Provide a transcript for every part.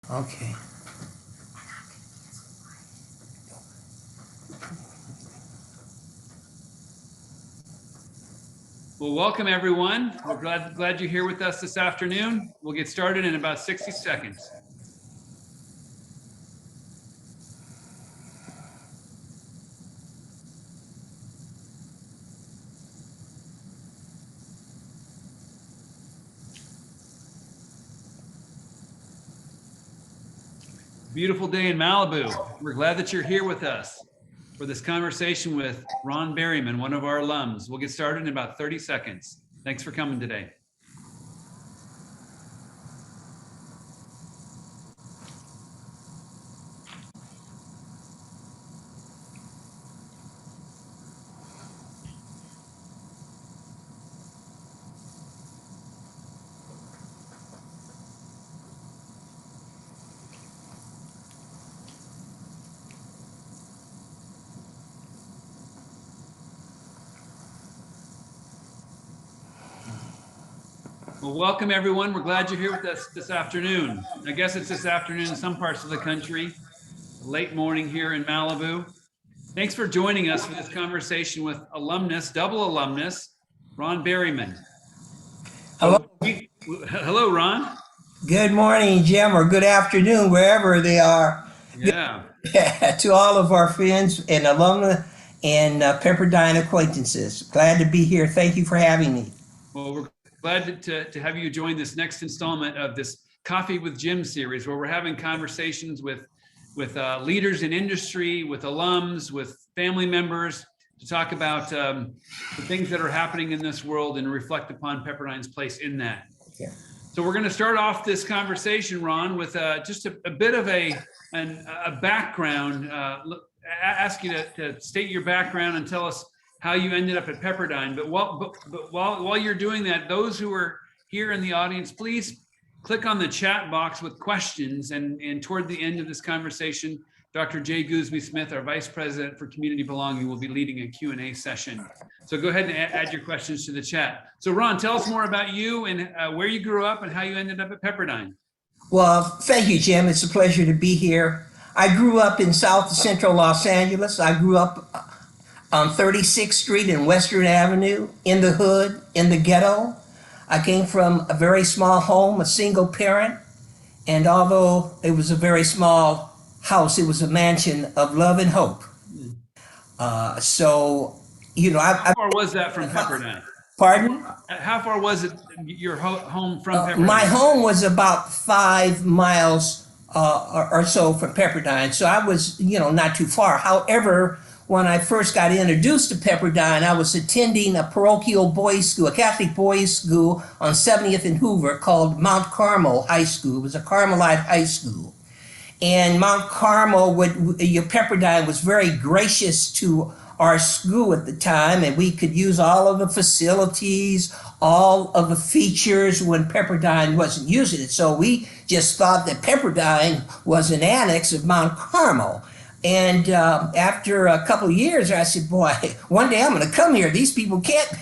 Okay. Well, welcome everyone. We're glad you're here with us this afternoon. We'll get started in about 60 seconds. Beautiful day in Malibu. We're glad that you're here with us for this conversation with Ron Berryman, one of our alums. We'll get started in about 30 seconds. Thanks for coming today. Well, welcome everyone. We're glad you're here with us this afternoon. I guess it's this afternoon in some parts of the country, late morning here in Malibu. Thanks for joining us for this conversation with double alumnus, Ron Berryman. Hello. Hello, Ron. Good morning, Jim, or good afternoon, wherever they are. Yeah. To all of our friends and alumni and Pepperdine acquaintances. Glad to be here. Thank you for having me. Well, we're glad to have you join this next installment of this Coffee with Jim series, where we're having conversations with leaders in industry, with alums, with family members, to talk about the things that are happening in this world and reflect upon Pepperdine's place in that. Yeah. So we're going to start off this conversation, Ron, with just a bit of a background. Ask you to state your background and tell us how you ended up at Pepperdine. But while you're doing that, those who are here in the audience, please click on the chat box with questions. And toward the end of this conversation, Dr. Jay Goosby-Smith, our Vice President for Community Belonging, will be leading a Q&A session. So go ahead and add your questions to the chat. So Ron, tell us more about you and where you grew up and how you ended up at Pepperdine. Well, thank you, Jim. It's a pleasure to be here. I grew up in South Central Los Angeles. I grew up on 36th Street and Western Avenue, in the hood, in the ghetto. I came from a very small home, a single parent, and although it was a very small house, it was a mansion of love and hope. How far was that from Pepperdine? Pardon? How far was it, your home from Pepperdine? My home was about 5 miles or so from Pepperdine, so I was, not too far. However, when I first got introduced to Pepperdine, I was attending a parochial boys' school, a Catholic boys' school on 70th and Hoover called Mount Carmel High School. It was a Carmelite high school. And Mount Carmel, Pepperdine was very gracious to our school at the time, and we could use all of the facilities, all of the features when Pepperdine wasn't using it. So we just thought that Pepperdine was an annex of Mount Carmel. And after a couple of years, I said, boy, one day I'm going to come here. These people can't,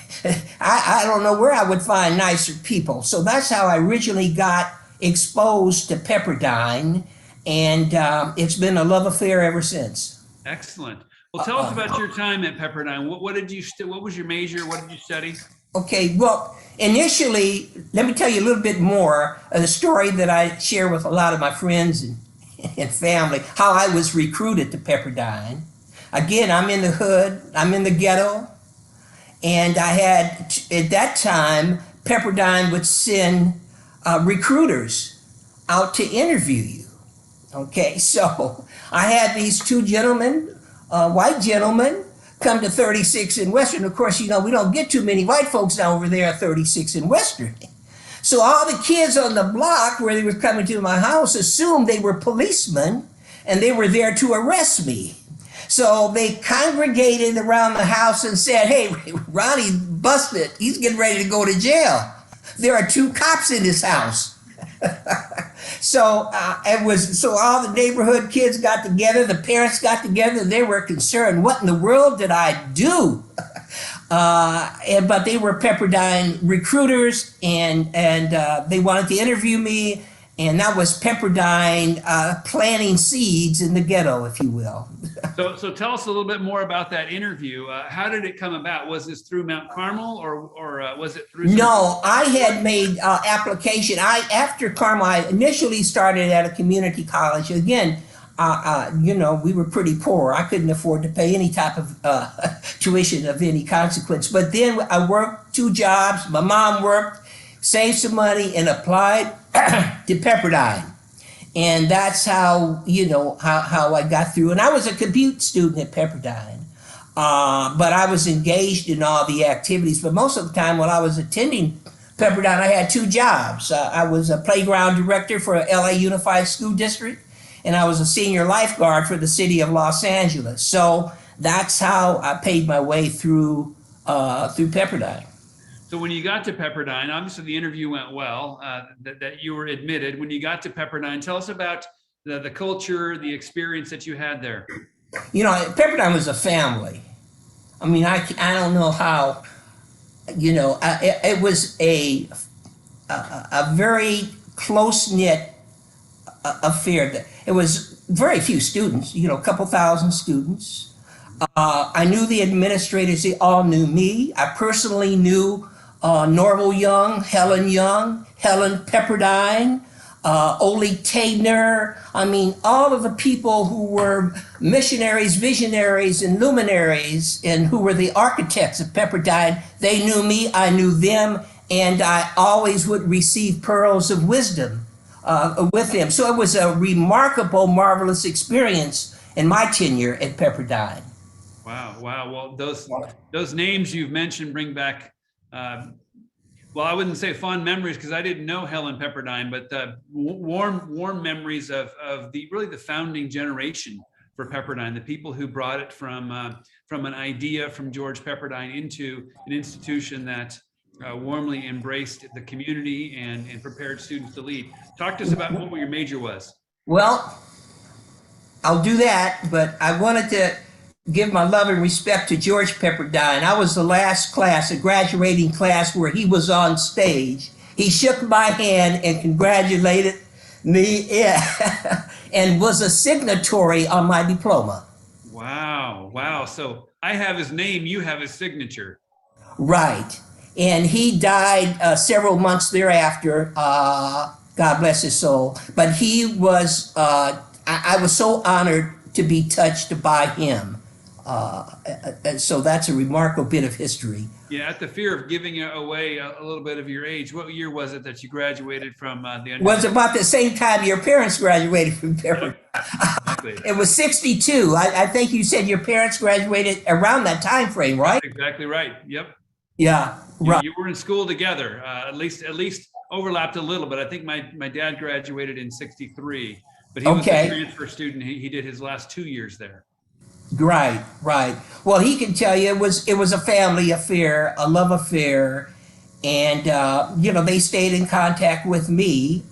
I don't know where I would find nicer people. So that's how I originally got exposed to Pepperdine. And it's been a love affair ever since. Excellent. Well, tell us about your time at Pepperdine. What was your major? What did you study? Okay, well, initially, let me tell you a little bit more of the story that I share with a lot of my friends and family, how I was recruited to Pepperdine. Again, I'm in the hood, I'm in the ghetto, and I had, at that time, Pepperdine would send recruiters out to interview you. Okay, so I had these two gentlemen, white gentlemen, come to 36 and Western. Of course, we don't get too many white folks down over there at 36 and Western. So all the kids on the block where they were coming to my house assumed they were policemen and they were there to arrest me. So they congregated around the house and said, hey, Ronnie busted. He's getting ready to go to jail. There are 2 cops in his house. So all the neighborhood kids got together, the parents got together, they were concerned, what in the world did I do? But they were Pepperdine recruiters and they wanted to interview me, And that was Pepperdine planting seeds in the ghetto, if you will. So tell us a little bit more about that interview. How did it come about? Was this through Mount Carmel, or was it through? No, I had made application. After Carmel, I initially started at a community college. Again, we were pretty poor. I couldn't afford to pay any type of tuition of any consequence. But then I worked 2 jobs. My mom worked, saved some money, and applied to Pepperdine. And that's how I got through. And I was a compute student at Pepperdine, but I was engaged in all the activities. But most of the time when I was attending Pepperdine, I had 2 jobs. I was a playground director for LA Unified School District, and I was a senior lifeguard for the city of Los Angeles. So that's how I paid my way through Pepperdine. So when you got to Pepperdine, obviously the interview went well, that you were admitted. When you got to Pepperdine, tell us about the culture, the experience that you had there. Pepperdine was a family. I mean, I don't know how, it was a very close-knit affair. It was very few students, a couple thousand students. I knew the administrators, they all knew me. I personally knew Norval Young, Helen Pepperdine, Ole Tabner. I mean, all of the people who were missionaries, visionaries, and luminaries, and who were the architects of Pepperdine, they knew me, I knew them, and I always would receive pearls of wisdom with them. So it was a remarkable, marvelous experience in my tenure at Pepperdine. Wow. Well, those names you've mentioned bring back, I wouldn't say fond memories because I didn't know Helen Pepperdine, but warm memories of the founding generation for Pepperdine, the people who brought it from an idea from George Pepperdine into an institution that warmly embraced the community and prepared students to lead. Talk to us about what your major was. Well, I'll do that, but I wanted to give my love and respect to George Pepperdine. I was the last class, a graduating class, where he was on stage. He shook my hand and congratulated me and was a signatory on my diploma. Wow. So I have his name, you have his signature. Right. And he died several months thereafter. God bless his soul. But he was, I was so honored to be touched by him. So that's a remarkable bit of history. Yeah, at the fear of giving away a little bit of your age, what year was it that you graduated from the? It was about the same time your parents graduated from Pepperdine. Exactly. It was 62. I think you said your parents graduated around that time frame, right? That's exactly right. Yep. Yeah. Right. You were in school together, at least overlapped a little, but I think my dad graduated in 63, but he was a transfer student. He did his last 2 years there. Right. Well, he can tell you it was a family affair, a love affair, and they stayed in contact with me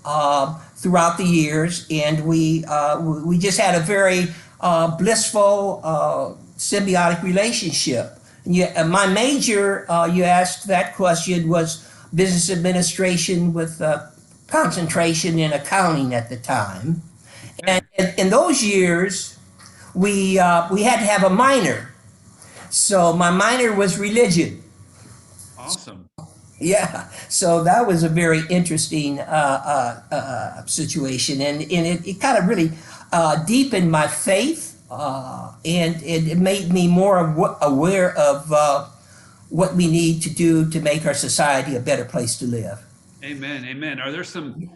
throughout the years, and we just had a very blissful, symbiotic relationship. And my major, you asked that question, was business administration with concentration in accounting at the time, and in those years. We had to have a minor. So my minor was religion. Awesome. Yeah. So that was a very interesting situation. And it kind of really deepened my faith. And it made me more aware of what we need to do to make our society a better place to live. Amen. Are there some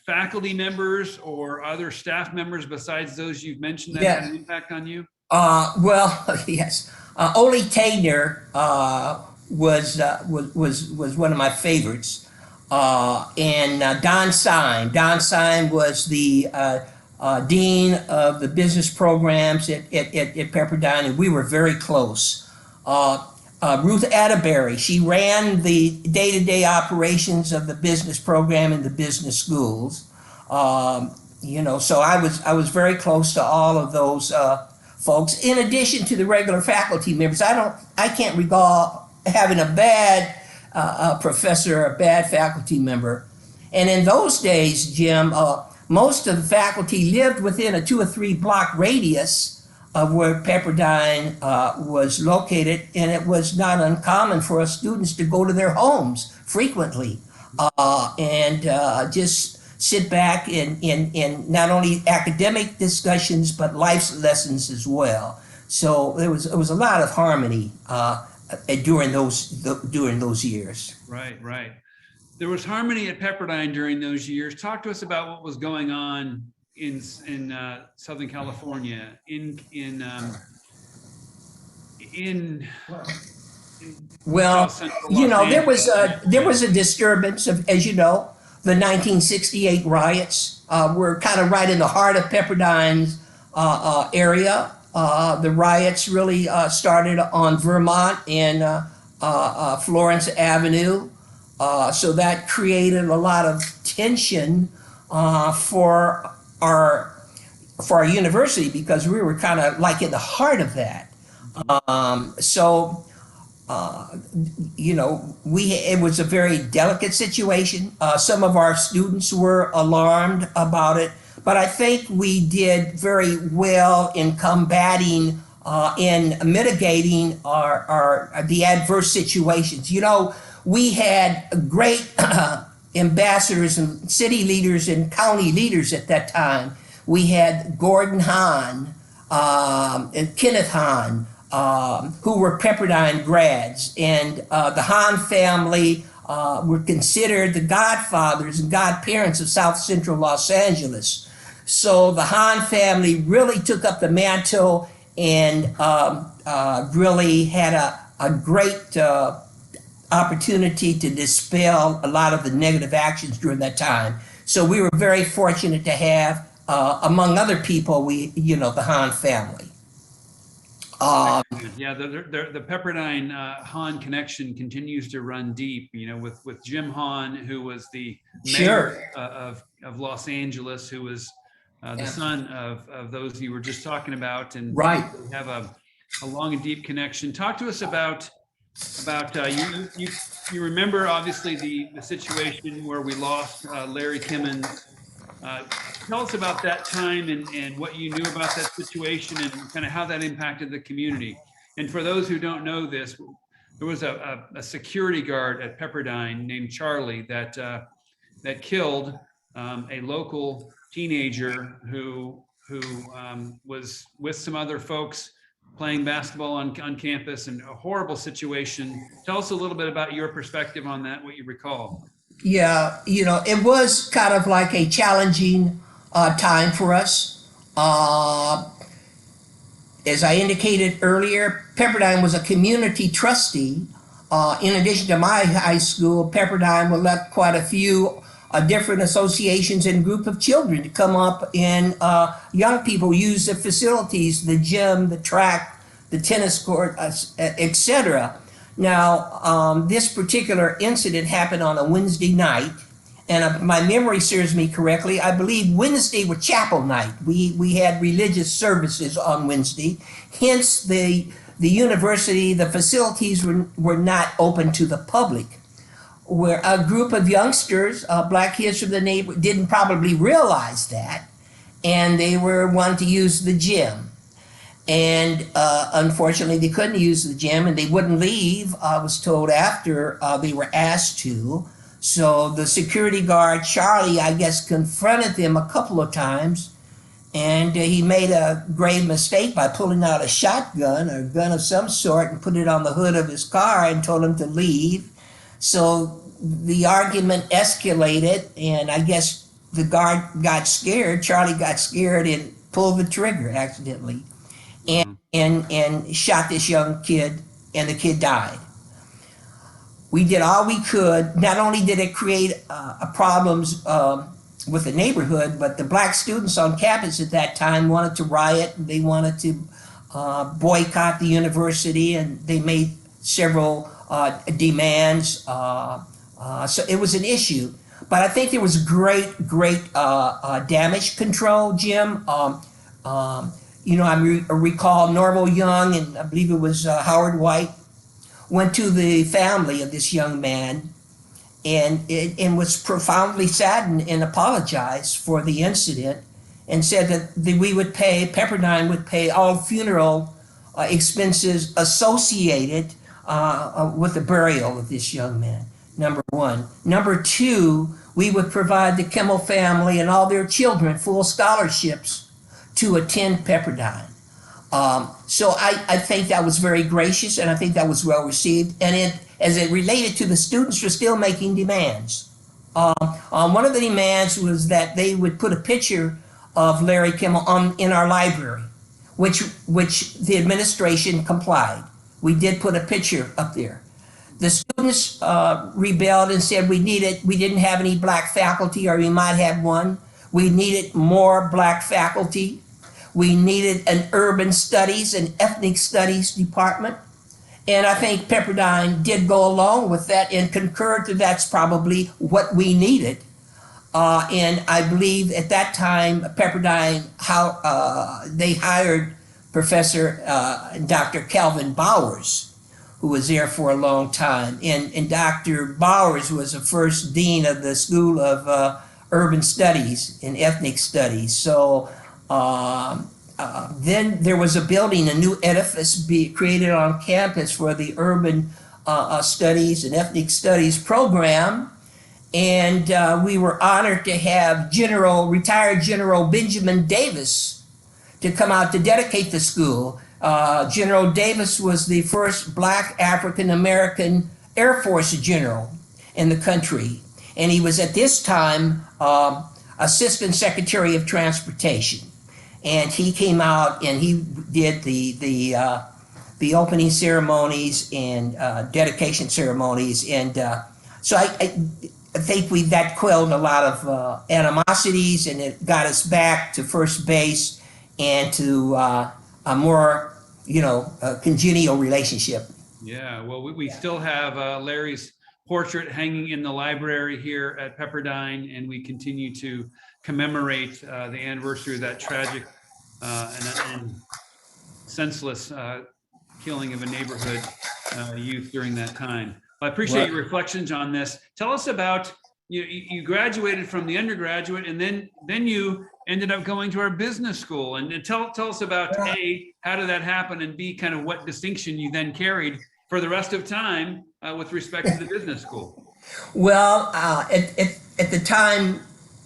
faculty members or other staff members besides those you've mentioned that had an impact on you? Yes. Ole Tabner was one of my favorites, and Don Syme. Don Syme was the dean of the business programs at Pepperdine, and we were very close. Ruth Atterbury, she ran the day-to-day operations of the business program in the business schools. So I was very close to all of those folks. In addition to the regular faculty members, I can't recall having a bad professor or a bad faculty member. And in those days, Jim, most of the faculty lived within a 2 or 3 block radius of where Pepperdine was located, and it was not uncommon for us students to go to their homes frequently and just sit back in not only academic discussions but life lessons as well. So it was a lot of harmony during those years. Right, right. There was harmony at Pepperdine during those years. Talk to us about what was going on in Southern California, Well, South Central you Los know, Angeles. there was a disturbance of, as you know, the 1968 riots were kind of right in the heart of Pepperdine's area. The riots really started on Vermont and Florence Avenue. So that created a lot of tension for our university because we were kind of like in the heart of that. You know, it was a very delicate situation. Some of our students were alarmed about it, but I think we did very well in combating in mitigating the adverse situations. You know, we had great ambassadors and city leaders and county leaders at that time. We had Gordon Hahn and Kenneth Hahn, who were Pepperdine grads, and the Hahn family were considered the godfathers and godparents of South Central Los Angeles. So the Hahn family really took up the mantle and really had a great opportunity to dispel a lot of the negative actions during that time. So we were very fortunate to have, among other people, the Hahn family. Yeah, the Pepperdine Hahn connection continues to run deep. You know, with Jim Hahn, who was the mayor of Los Angeles, who was the son of those you were just talking about, and right. We have a long and deep connection. Talk to us about you remember obviously the situation where we lost Larry Timmons. Tell us about that time and what you knew about that situation and kind of how that impacted the community. And for those who don't know this, there was a security guard at Pepperdine named Charlie that killed a local teenager who was with some other folks playing basketball on campus, and a horrible situation. Tell us a little bit about your perspective on that, what you recall. Yeah, you know, it was kind of like a challenging time for us. As I indicated earlier, Pepperdine was a community trustee. In addition to my high school, Pepperdine would let quite a few different associations and group of children to come up and young people use the facilities, the gym, the track, the tennis court, etc. Now, this particular incident happened on a Wednesday night, and if my memory serves me correctly, I believe Wednesday was chapel night. We had religious services on Wednesday, hence the university, the facilities were not open to the public. Where a group of youngsters, black kids from the neighborhood, didn't probably realize that, and they were wanting to use the gym. And unfortunately, they couldn't use the gym, and they wouldn't leave. I was told after they were asked to. So the security guard, Charlie, I guess, confronted them a couple of times, and he made a grave mistake by pulling out a shotgun or a gun of some sort and put it on the hood of his car and told him to leave. So the argument escalated, and I guess the guard got scared. Charlie got scared and pulled the trigger accidentally, and shot this young kid, and the kid died. We did all we could. Not only did it create problems with the neighborhood, but the black students on campus at that time wanted to riot. They wanted to boycott the university, and they made several demands. So it was an issue. But I think there was great damage control, Jim. You know, I recall Norval Young, and I believe it was Howard White, went to the family of this young man and was profoundly saddened and apologized for the incident, and said that Pepperdine would pay all funeral expenses associated with the burial of this young man. Number one. Number two, we would provide the Kimmel family and all their children full scholarships to attend Pepperdine. So I think that was very gracious, and I think that was well received. And as it related to the students, were still making demands. One of the demands was that they would put a picture of Larry Kimmel in our library, which the administration complied. We did put a picture up there. The students rebelled and said we didn't have any black faculty, or we might have one. We needed more black faculty. We needed an urban studies and ethnic studies department. And I think Pepperdine did go along with that and concurred that that's probably what we needed. And I believe at that time, Pepperdine, they hired Professor Dr. Calvin Bowers, who was there for a long time. And Dr. Bowers was the first dean of the School of Urban Studies and Ethnic Studies. So then there was a building, a new edifice created on campus for the Urban Studies and Ethnic Studies program. And we were honored to have retired General Benjamin Davis to come out to dedicate the school. General Davis was the first black African-American Air Force general in the country. And he was at this time Assistant Secretary of Transportation. And he came out and he did the opening ceremonies and dedication ceremonies. And so I think that quelled a lot of animosities, and it got us back to first base and to a more, congenial relationship. Yeah, well, we still have Larry's portrait hanging in the library here at Pepperdine, and we continue to commemorate the anniversary of that tragic and senseless killing of a neighborhood youth during that time. I appreciate your reflections on this. Tell us about, you graduated from the undergraduate, and then you ended up going to our business school. And tell us about A, how did that happen, and B, kind of what distinction you then carried for the rest of time with respect to the business school. Well, at the time,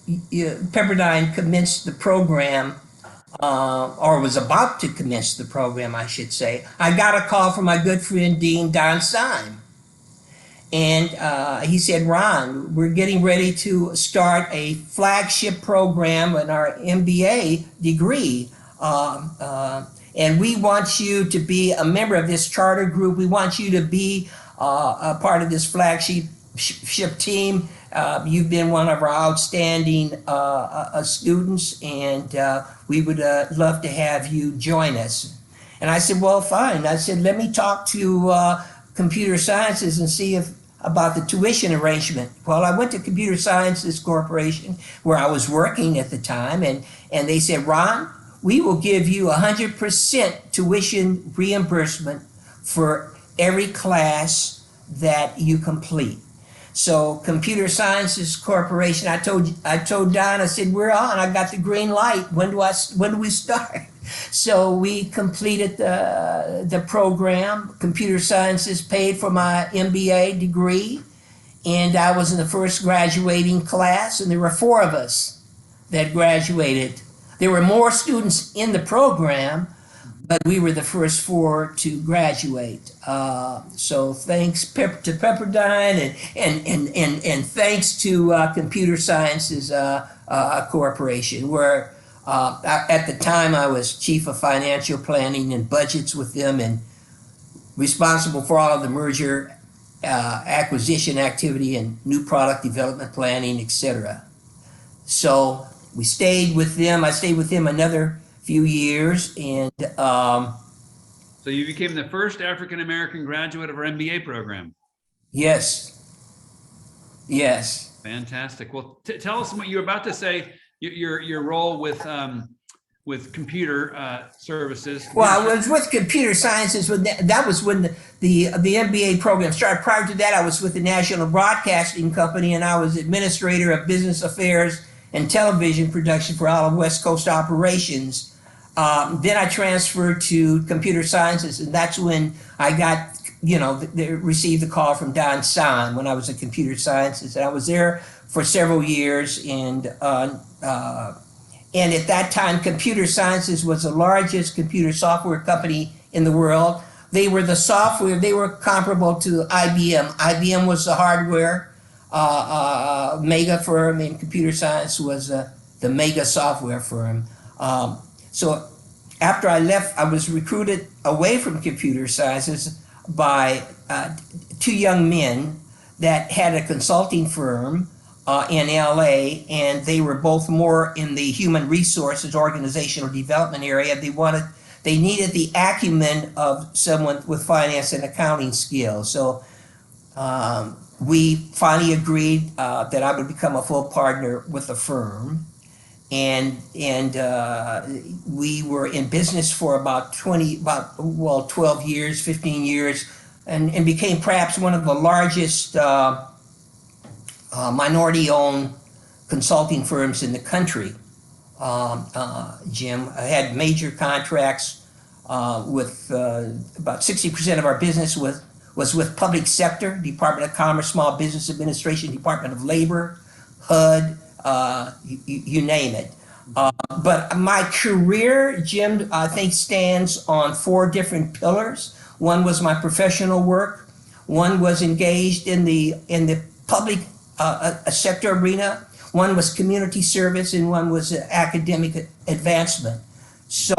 Pepperdine commenced the program, or was about to commence the program, I should say. I got a call from my good friend, Dean Don Syme. And he said, Ron, we're getting ready to start a flagship program in our MBA degree. And we want you to be a member of this charter group. We want you to be a part of this flagship team. You've been one of our outstanding students, and we would love to have you join us. And I said, well, fine. I said, let me talk to Computer Sciences and see about the tuition arrangement. Well, I went to Computer Sciences Corporation, where I was working at the time, and they said, Ron, we will give you 100% tuition reimbursement for every class that you complete. So Computer Sciences Corporation, I told Don, I said, we're on. I got the green light. When do we start? So we completed the program. Computer Sciences paid for my MBA degree, and I was in the first graduating class, and there were 4 of us that graduated. There were more students in the program, but we were the first 4 to graduate. So thanks to Pepperdine and thanks to Computer Sciences Corporation, where at the time I was chief of financial planning and budgets with them, and responsible for all of the merger acquisition activity and new product development planning, etc. So we stayed with them. I stayed with them another few years, and so you became the first African-American graduate of our MBA program. Yes. Fantastic. Well, tell us what you were about to say. Your role with with computer services. Well, I was with computer sciences when that was when the MBA program started. Prior to that, I was with the National Broadcasting Company, and I was administrator of business affairs and television production for all of West Coast operations. Then I transferred to computer sciences, and that's when I got, received the call from Don San when I was at computer sciences. And I was there for several years, and at that time, computer sciences was the largest computer software company in the world. They were comparable to IBM. IBM was the hardware mega firm, and computer science was the mega software firm. So after I left, I was recruited away from computer sciences by two young men that had a consulting firm in LA, and they were both more in the human resources organizational development area. They needed the acumen of someone with finance and accounting skills. So we finally agreed that I would become a full partner with the firm. And we were in business for about 12 years, 15 years, and became perhaps one of the largest minority-owned consulting firms in the country. Jim, I had major contracts with about 60% of our business was with public sector, Department of Commerce, Small Business Administration, Department of Labor, HUD, you name it. But my career, Jim, I think stands on four different pillars. One was my professional work. One was engaged in the public sector arena. One was community service, and one was academic advancement. So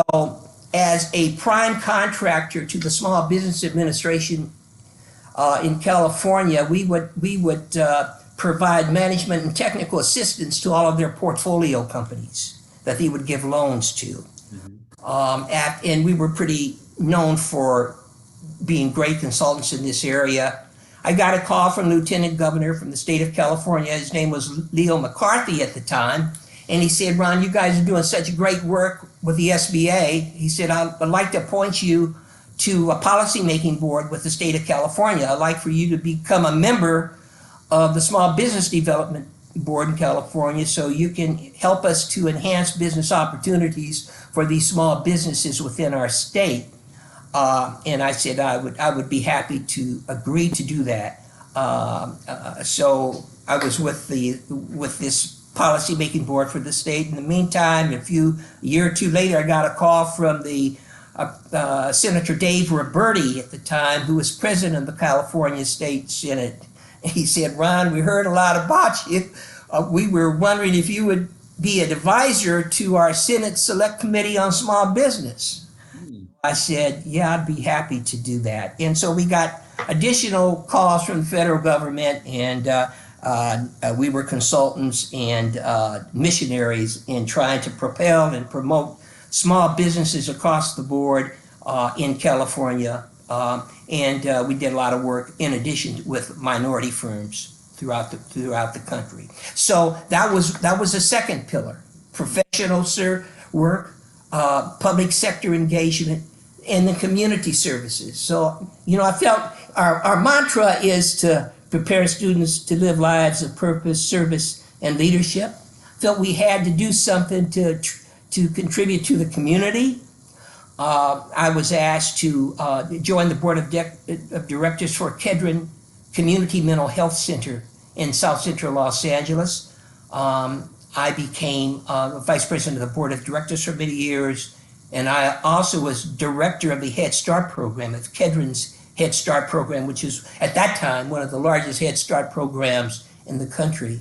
as a prime contractor to the Small Business Administration in California, we would provide management and technical assistance to all of their portfolio companies that they would give loans to. And we were pretty known for being great consultants in this area. I got a call from Lieutenant Governor from the state of California. His name was Leo McCarthy at the time. And he said, Ron, you guys are doing such great work with the SBA. He said, I'd like to appoint you to a policymaking board with the state of California. I'd like for you to become a member of the Small Business Development Board in California so you can help us to enhance business opportunities for these small businesses within our state. And I said I would be happy to agree to do that. So I was with this policymaking board for the state. In the meantime, a year or two later, I got a call from the Senator Dave Roberti at the time, who was president of the California State Senate. He said, Ron, we heard a lot about you. We were wondering if you would be an advisor to our Senate Select Committee on Small Business. I said, yeah, I'd be happy to do that. And so we got additional calls from the federal government, and we were consultants and missionaries in trying to propel and promote small businesses across the board in California. And we did a lot of work in addition with minority firms throughout the country. So that was the second pillar: professional work, public sector engagement, and the community services. So I felt our mantra is to prepare students to live lives of purpose, service, and leadership. Felt we had to do something to contribute to the community. I was asked to join the board of directors for Kedron Community Mental Health Center in South Central Los Angeles. I became vice president of the board of directors for many years, and I also was director of the Head Start program, of Kedron's Head Start program, which is at that time one of the largest Head Start programs in the country.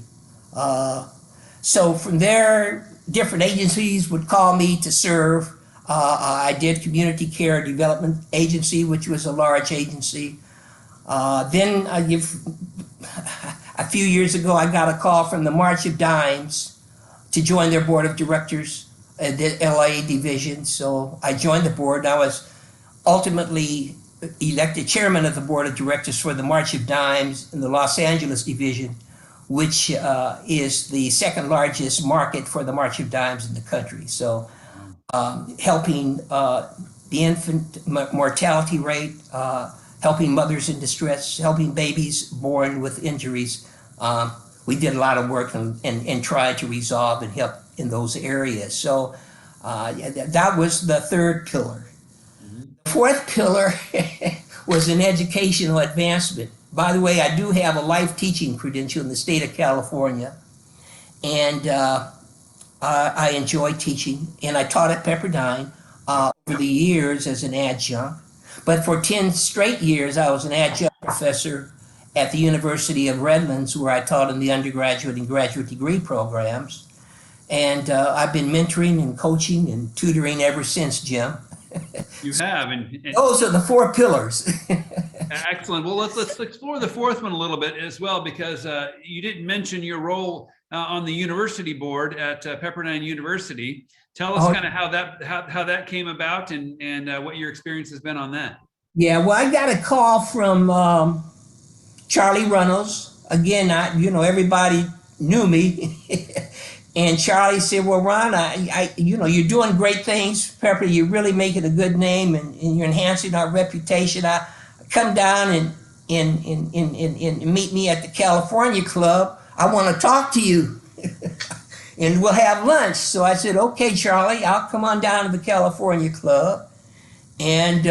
So from there, different agencies would call me to serve. I did Community Care Development Agency, which was a large agency. Then a few years ago, I got a call from the March of Dimes to join their board of directors at the LA division. So I joined the board. I was ultimately elected chairman of the board of directors for the March of Dimes in the Los Angeles division, which is the second largest market for the March of Dimes in the country. So helping the infant mortality rate, helping mothers in distress, helping babies born with injuries. We did a lot of work and tried to resolve and help in those areas. So that was the third pillar. The fourth pillar was an educational advancement. By the way, I do have a life teaching credential in the state of California, and I enjoy teaching, and I taught at Pepperdine over the years as an adjunct. But for 10 straight years, I was an adjunct professor at the University of Redlands, where I taught in the undergraduate and graduate degree programs. And I've been mentoring and coaching and tutoring ever since, Jim. You have, and Those are the four pillars. excellent. Well, let's explore the fourth one a little bit as well, because you didn't mention your role on the university board at Pepperdine University. Tell us kind of how that came about and what your experience has been on that. Yeah, well, I got a call from Charlie Runnels. Again, everybody knew me. And Charlie said, well, Ron, you're doing great things, Pepper. You're really making a good name, and you're enhancing our reputation. I come down and meet me at the California Club. I want to talk to you, and we'll have lunch. So I said, okay, Charlie, I'll come on down to the California Club. And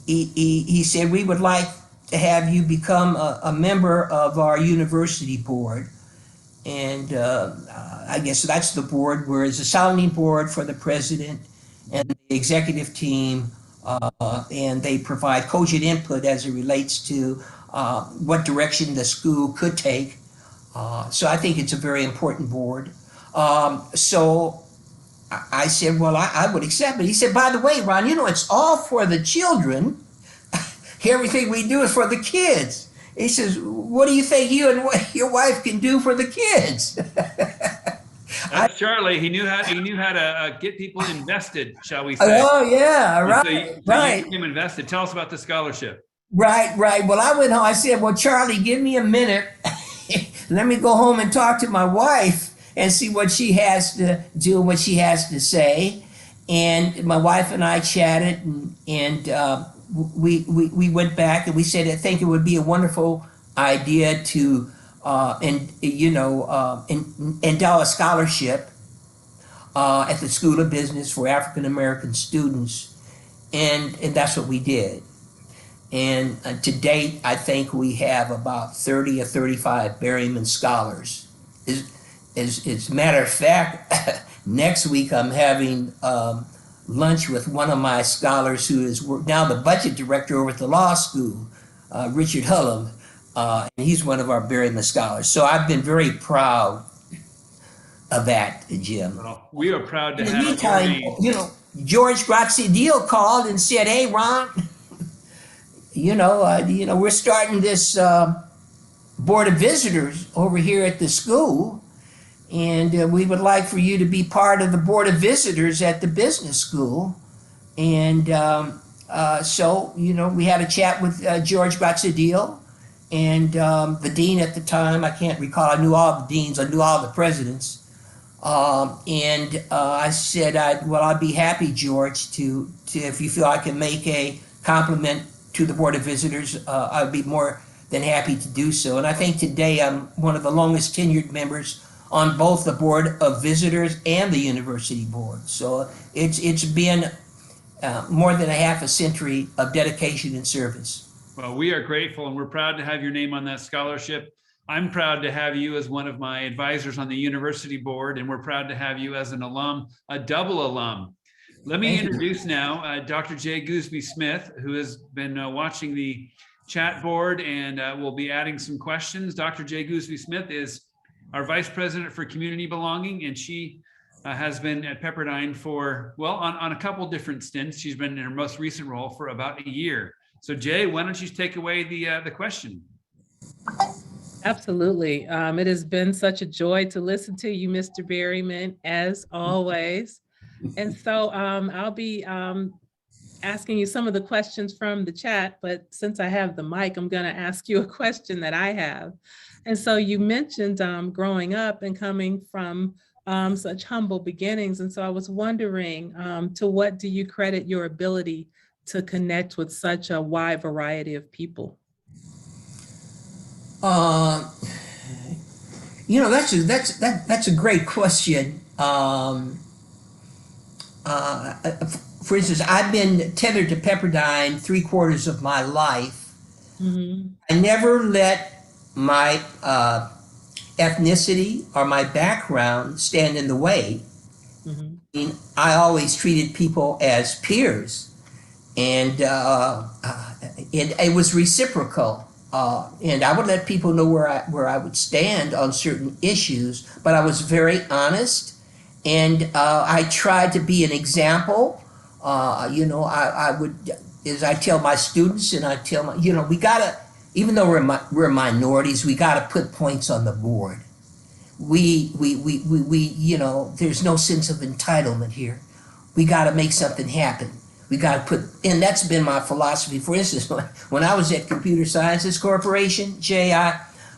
he said, we would like to have you become a member of our university board. And I guess that's the board, where it's a sounding board for the president and the executive team, and they provide cogent input as it relates to what direction the school could take. So I think it's a very important board. So I said, well, I would accept it. He said, by the way, Ron, it's all for the children. Everything we do is for the kids. He says, what do you think you and your wife can do for the kids? That's Charlie. He knew how to get people invested, shall we say. Oh, yeah, right, so right. You became invested. Tell us about the scholarship. Right. Well, I went home. I said, well, Charlie, give me a minute. Let me go home and talk to my wife and see what she has to do, what she has to say. And my wife and I chatted, and we went back and we said, I think it would be a wonderful idea to endow a scholarship at the School of Business for African American students, and that's what we did. And to date, I think we have about 30 or 35 Berryman scholars. As a matter of fact, next week I'm having lunch with one of my scholars who is now the budget director over at the law school, Richard Hullum, and he's one of our Berryman scholars. So I've been very proud of that, Jim. Well, we are proud to In the have meantime, George Graziadil called and said, "Hey, Ron, we're starting this board of visitors over here at the school. And we would like for you to be part of the board of visitors at the business school." And so we had a chat with George Graziadil and the dean at the time. I can't recall. I knew all the deans. I knew all the presidents. And I said, I'd be happy, George, to if you feel I can make a compliment to the board of visitors, I'd be more than happy to do so. And I think today I'm one of the longest tenured members on both the Board of Visitors and the University Board. So it's been more than a half a century of dedication and service. Well, we are grateful, and we're proud to have your name on that scholarship. I'm proud to have you as one of my advisors on the University Board, and we're proud to have you as an alum, a double alum. Let me introduce now Dr. Jay Gooseby Smith, who has been watching the chat board and will be adding some questions. Dr. Jay Gooseby Smith is our Vice President for Community Belonging, and she has been at Pepperdine for, well, on a couple different stints. She's been in her most recent role for about a year. So Jay, why don't you take away the question? Absolutely. It has been such a joy to listen to you, Mr. Berryman, as always. And so I'll be asking you some of the questions from the chat, but since I have the mic, I'm going to ask you a question that I have. And so you mentioned growing up and coming from such humble beginnings. And so I was wondering, to what do you credit your ability to connect with such a wide variety of people? That's a great question. For instance, I've been tethered to Pepperdine 3/4 of my life. Mhm. I never let my ethnicity or my background stand in the way. Mhm. I mean, I always treated people as peers, and it was reciprocal. And I would let people know where I would stand on certain issues, but I was very honest, and I tried to be an example. I would, as I tell my students, and I tell my, we gotta, even though we're minorities, we gotta put points on the board. There's no sense of entitlement here. We got to make something happen. We got to put, and that's been my philosophy. For instance, when I was at Computer Sciences Corporation,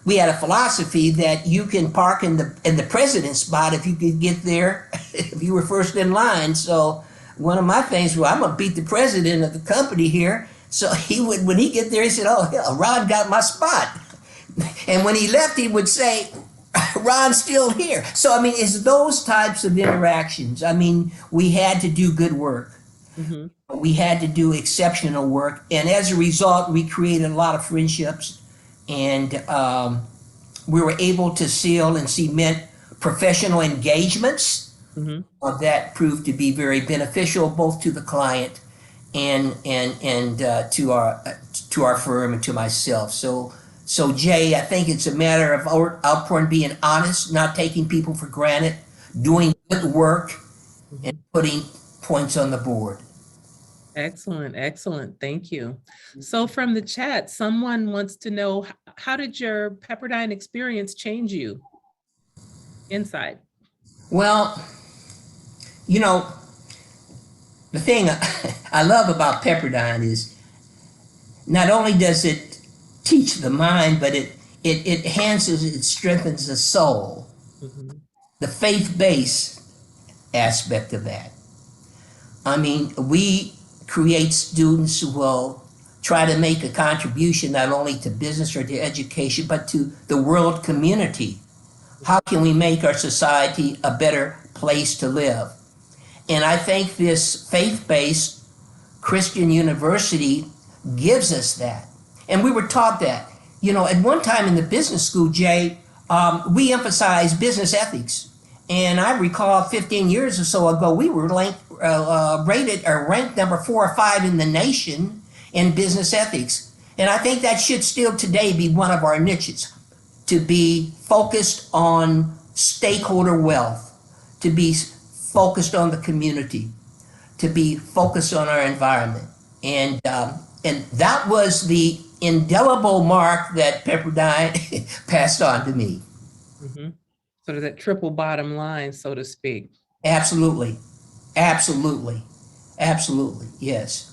we had a philosophy that you can park in the president's spot if you could get there, if you were first in line. So one of my things was, I'm gonna beat the president of the company here. So he would, when he get there, he said, "Oh, hell, Ron got my spot." And when he left, he would say, "Ron's still here." So, I mean, it's those types of interactions. I mean, we had to do good work. Mhm. We had to do exceptional work. And as a result, we created a lot of friendships. And we were able to seal and cement professional engagements Mhm. that proved to be very beneficial both to the client and to our firm and to myself. So Jay, I think it's a matter of outpouring, being honest, not taking people for granted, doing good work, and Mhm. putting points on the board. Excellent, excellent. Thank you. So from the chat, someone wants to know, how did your Pepperdine experience change you inside? Well, you know, the thing I love about Pepperdine is not only does it teach the mind, but it enhances, it strengthens the soul, Mhm. the faith-based aspect of that. I mean, we create students who will try to make a contribution not only to business or to education, but to the world community. How can we make our society a better place to live? And I think this faith-based Christian university gives us that. And we were taught that. At one time in the business school, Jay, we emphasized business ethics. And I recall 15 years or so ago, we were rated or ranked number 4 or 5 in the nation in business ethics. And I think that should still today be one of our niches, to be focused on stakeholder wealth, to be focused on the community, to be focused on our environment. And that was the indelible mark that Pepperdine passed on to me. Mhm. Sort of that triple bottom line, so to speak. Absolutely. Absolutely. Absolutely. Yes.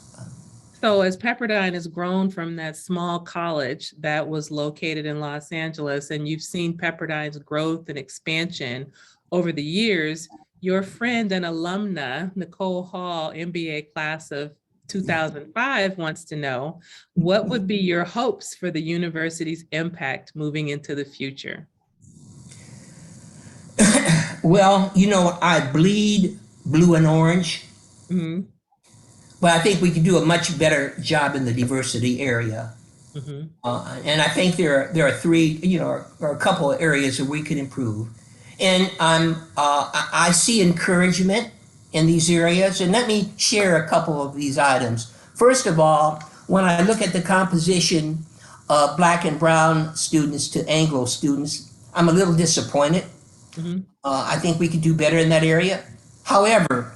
So as Pepperdine has grown from that small college that was located in Los Angeles, and you've seen Pepperdine's growth and expansion over the years, your friend and alumna, Nicole Hall, MBA class of 2005, wants to know, what would be your hopes for the university's impact moving into the future? Well, I bleed blue and orange, Mhm. but I think we could do a much better job in the diversity area. Mhm. And I think there are three, or a couple of areas that we could improve. And I see encouragement in these areas. And let me share a couple of these items. First of all, when I look at the composition of Black and Brown students to Anglo students, I'm a little disappointed. Mhm. I think we could do better in that area. However,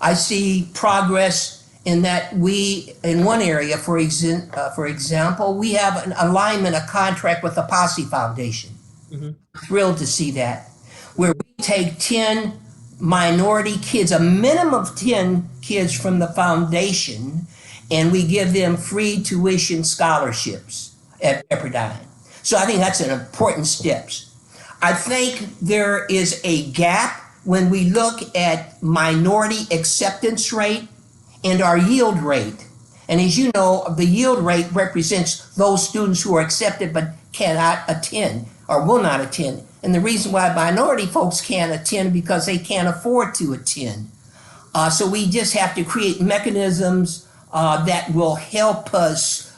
I see progress in that we, in one area, for example, we have an alignment, a contract with the Posse Foundation. Mhm. Thrilled to see that, where we take 10 minority kids, a minimum of 10 kids from the foundation, and we give them free tuition scholarships at Pepperdine. So I think that's an important step. I think there is a gap when we look at minority acceptance rate and our yield rate. And as you know, the yield rate represents those students who are accepted but cannot attend or will not attend. And the reason why minority folks can't attend because they can't afford to attend. So we just have to create mechanisms that will help us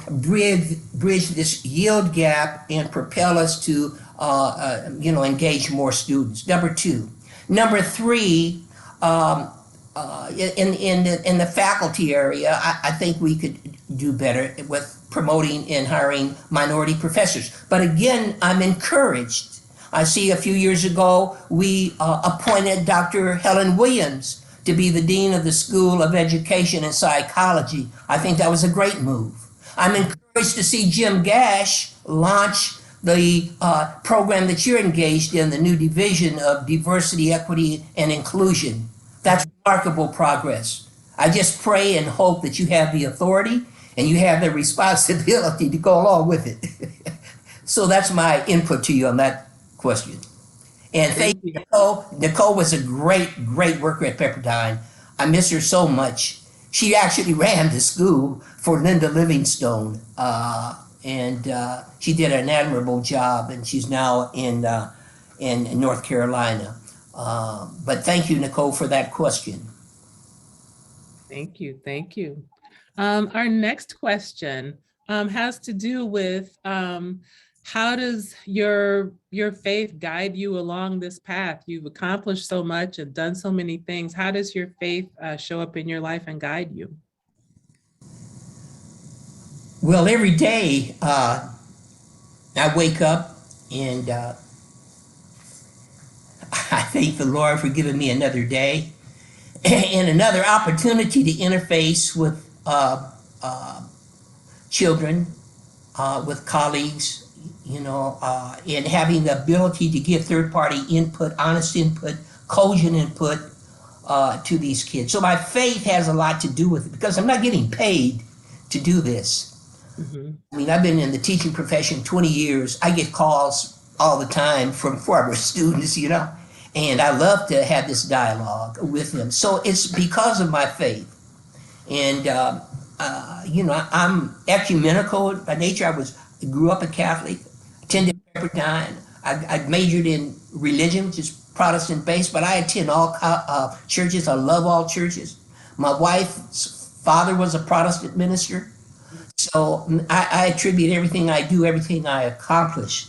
bridge this yield gap and propel us to engage more students. Number two. Number three, in the faculty area, I think we could do better with promoting and hiring minority professors. But again, I'm encouraged. I see a few years ago, we appointed Dr. Helen Williams to be the Dean of the School of Education and Psychology. I think that was a great move. I'm encouraged to see Jim Gash launch the program that you're engaged in, the new division of diversity, equity, and inclusion. That's remarkable progress. I just pray and hope that you have the authority and you have the responsibility to go along with it. So that's my input to you on that question. And thank you, Nicole. Nicole was a great, great worker at Pepperdine. I miss her so much. She actually ran the school for Linda Livingstone, and she did an admirable job, and she's now in North Carolina. But thank you, Nicole, for that question. Thank you. Thank you. Our next question has to do with how does your faith guide you along this path? You've accomplished so much and done so many things. How does your faith show up in your life and guide you? Well, every day I wake up and I thank the Lord for giving me another day and another opportunity to interface with children, with colleagues, and having the ability to give third-party input, honest input, cogent input to these kids. So my faith has a lot to do with it because I'm not getting paid to do this. Mm-hmm. I mean, I've been in the teaching profession 20 years. I get calls all the time from former students, and I love to have this dialogue with them. So it's because of my faith. And, I'm ecumenical by nature. I grew up a Catholic, attended Pepperdine. I majored in religion, which is Protestant-based, but I attend all churches. I love all churches. My wife's father was a Protestant minister. So I attribute everything I do, everything I accomplish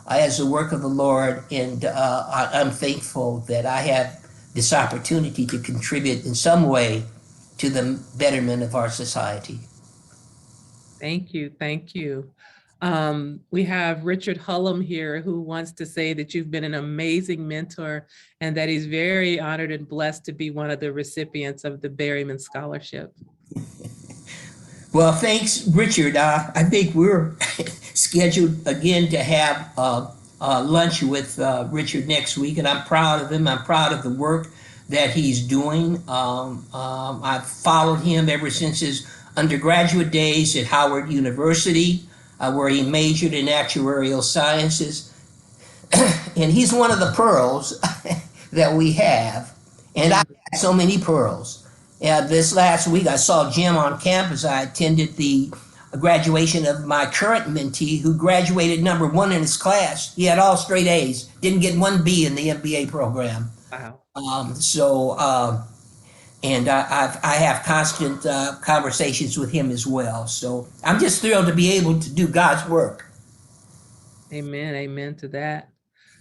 as the work of the Lord, and I'm thankful that I have this opportunity to contribute in some way to the betterment of our society. Thank you. Thank you. We have Richard Hullum here who wants to say that you've been an amazing mentor and that he's very honored and blessed to be one of the recipients of the Berryman Scholarship. Well, thanks, Richard. I think we're scheduled again to have lunch with Richard next week, and I'm proud of him. I'm proud of the work that he's doing. I've followed him ever since his undergraduate days at Howard University, where he majored in actuarial sciences. And he's one of the pearls that we have. And I have so many pearls. This last week, I saw Jim on campus. I attended the graduation of my current mentee who graduated number 1 in his class. He had all straight A's, didn't get 1 B in the MBA program. Wow. And I have constant conversations with him as well. So I'm just thrilled to be able to do God's work. Amen. Amen to that.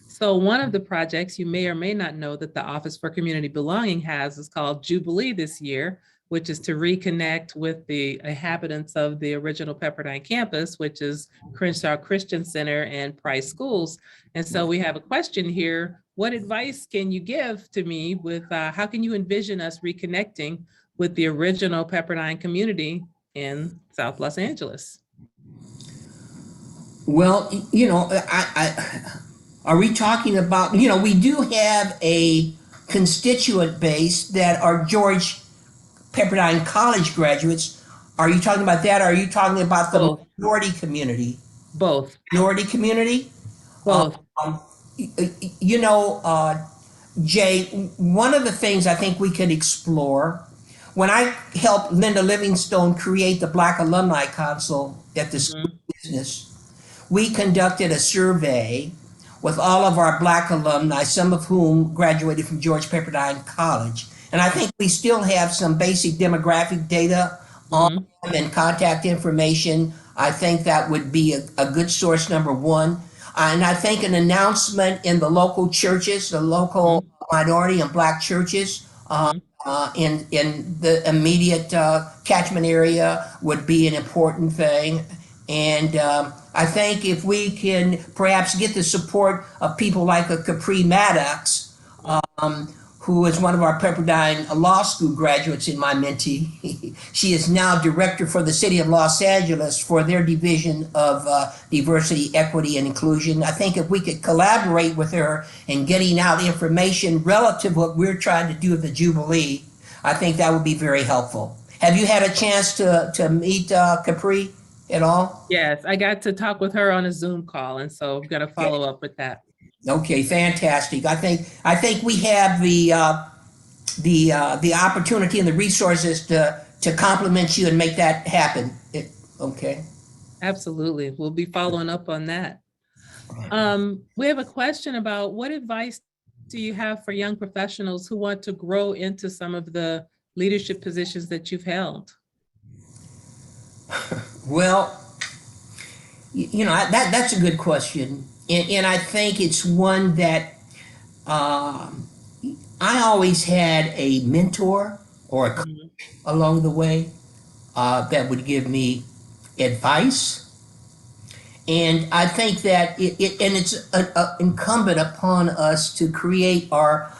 So one of the projects you may or may not know that the Office for Community Belonging has is called Jubilee this year, which is to reconnect with the inhabitants of the original Pepperdine campus, which is Crenshaw Christian Center and Price Schools. And so we have a question here. What advice can you give to me with how can you envision us reconnecting with the original Pepperdine community in South Los Angeles? Well, are we talking about, we do have a constituent base that are George Pepperdine College graduates. Are you talking about that? Or are you talking about the Both. minority community? Both. Minority community? Both. Jay, one of the things I think we could explore, when I helped Linda Livingstone create the Black Alumni Council at the School Mhm. of Business, we conducted a survey with all of our Black alumni, some of whom graduated from George Pepperdine College. And I think we still have some basic demographic data on Mhm. them and contact information. I think that would be a good source, number one. And I think an announcement in the local churches, the local Mhm. minority and Black churches, Mhm. in the immediate catchment area would be an important thing. And I think if we can perhaps get the support of people like a Capri Maddox, who is one of our Pepperdine Law School graduates in my mentee. She is now director for the city of Los Angeles for their division of diversity, equity, and inclusion. I think if we could collaborate with her in getting out information relative to what we're trying to do at the Jubilee, I think that would be very helpful. Have you had a chance to meet Capri at all? Yes, I got to talk with her on a Zoom call, and so I'm gonna follow up with that. Okay, fantastic. I think we have the opportunity and the resources to complement you and make that happen. Okay. Absolutely. We'll be following up on that. We have a question about what advice do you have for young professionals who want to grow into some of the leadership positions that you've held? Well, that's a good question, and I think it's one that I always had a mentor or a coach Mhm. along the way that would give me advice. And I think that it's incumbent upon us to create our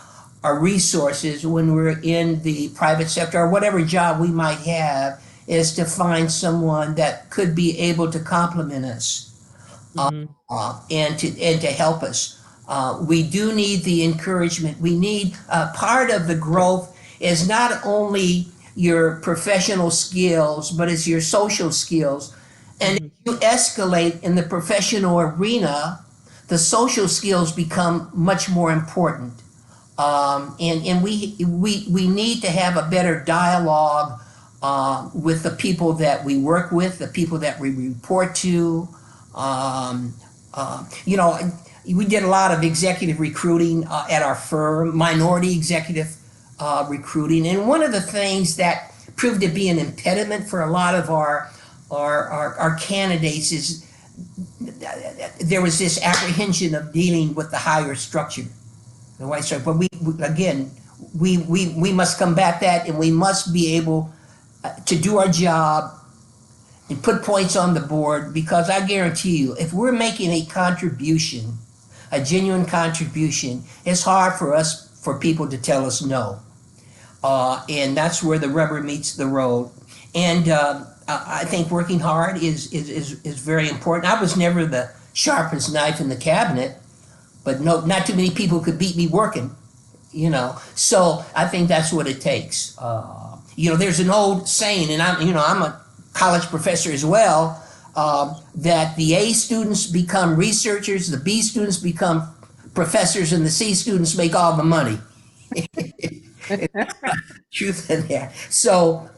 resources when we're in the private sector or whatever job we might have, is to find someone that could be able to complement us Mhm. and to help us. We do need the encouragement. We need part of the growth is not only your professional skills, but it's your social skills. And if Mhm. you escalate in the professional arena, the social skills become much more important. And we need to have a better dialogue with the people that we work with, the people that we report to. Um, you know, we did a lot of executive recruiting at our firm, minority executive recruiting, and one of the things that proved to be an impediment for a lot of our candidates is there was this apprehension of dealing with the higher structure. The white structure, but again, we must combat that, and we must be able to do our job and put points on the board, because I guarantee you, if we're making a contribution, a genuine contribution, it's hard for people to tell us no. And that's where the rubber meets the road. And I think working hard is very important. I was never the sharpest knife in the cabinet, but no, not too many people could beat me working. So I think that's what it takes. There's an old saying, and I'm a college professor as well, that the A students become researchers, the B students become professors, and the C students make all the money. Truth in there. So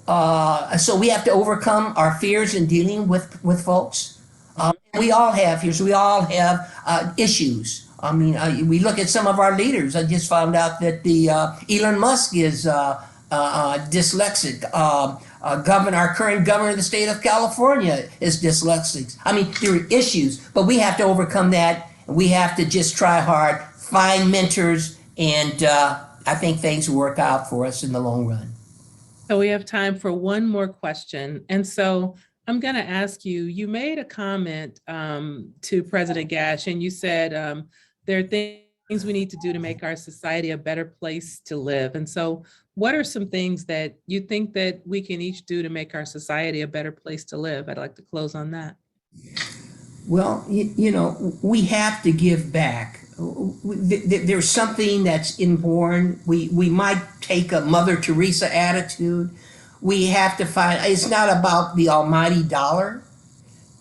we have to overcome our fears in dealing with folks. Mhm. We all have fears. We all have issues. I mean, we look at some of our leaders. I just found out that the Elon Musk is dyslexic. Our current governor of the state of California is dyslexic. I mean, there are issues, but we have to overcome that. We have to just try hard, find mentors, and I think things work out for us in the long run. So we have time for one more question. And so I'm going to ask you, you made a comment to President Gash, and you said there are things we need to do to make our society a better place to live. And so what are some things that you think that we can each do to make our society a better place to live? I'd like to close on that. Well, we have to give back. There's something that's inborn. We might take a Mother Teresa attitude. We have to find, it's not about the almighty dollar.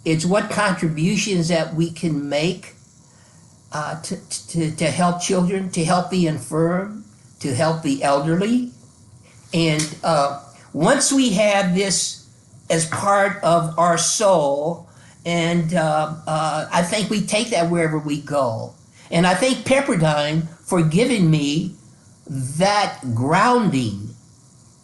It's what contributions that we can make to help children, to help the infirm, to help the elderly. And once we have this as part of our soul, and I think we take that wherever we go. And I thank Pepperdine for giving me that grounding,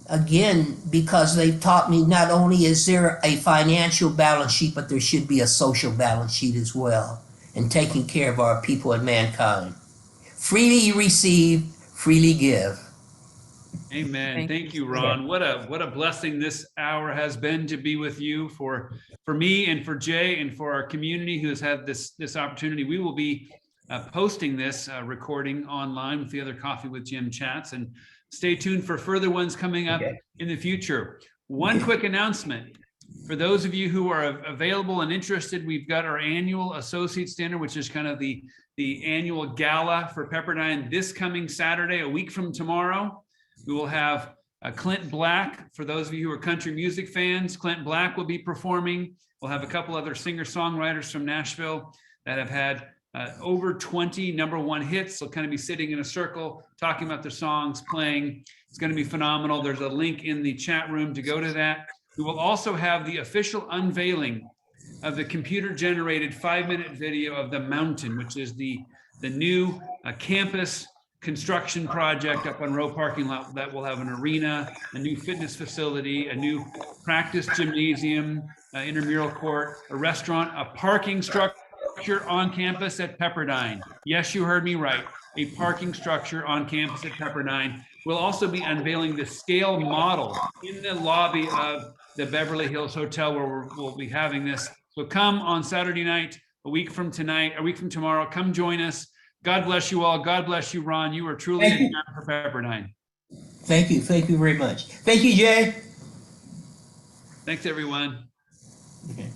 again, because they've taught me not only is there a financial balance sheet, but there should be a social balance sheet as well, and taking care of our people and mankind. Freely you receive, freely give. Amen. Thank you, Ron. What a blessing this hour has been to be with you, for me and for Jay and for our community who has had this opportunity. We will be posting this recording online with the other Coffee with Jim chats, and stay tuned for further ones coming up in the future. One quick announcement. For those of you who are available and interested, we've got our annual Associates Dinner, which is kind of the annual gala for Pepperdine this coming Saturday, a week from tomorrow. We will have Clint Black. For those of you who are country music fans, Clint Black will be performing. We'll have a couple other singer-songwriters from Nashville that have had over 20 #1 hits. They'll kind of be sitting in a circle, talking about their songs, playing. It's going to be phenomenal. There's a link in the chat room to go to that. We will also have the official unveiling of the computer-generated 5-minute video of The Mountain, which is the new campus construction project up on Row Parking Lot that will have an arena, a new fitness facility, a new practice gymnasium, intramural court, a restaurant, a parking structure on campus at Pepperdine. Yes, you heard me right. A parking structure on campus at Pepperdine. We'll also be unveiling the scale model in the lobby of the Beverly Hills Hotel where we'll be having this. So come on Saturday night, a week from tomorrow, come join us. God bless you all. God bless you, Ron. You are truly a champion for Pepperdine. Thank you. Thank you very much. Thank you, Jay. Thanks, everyone. Okay.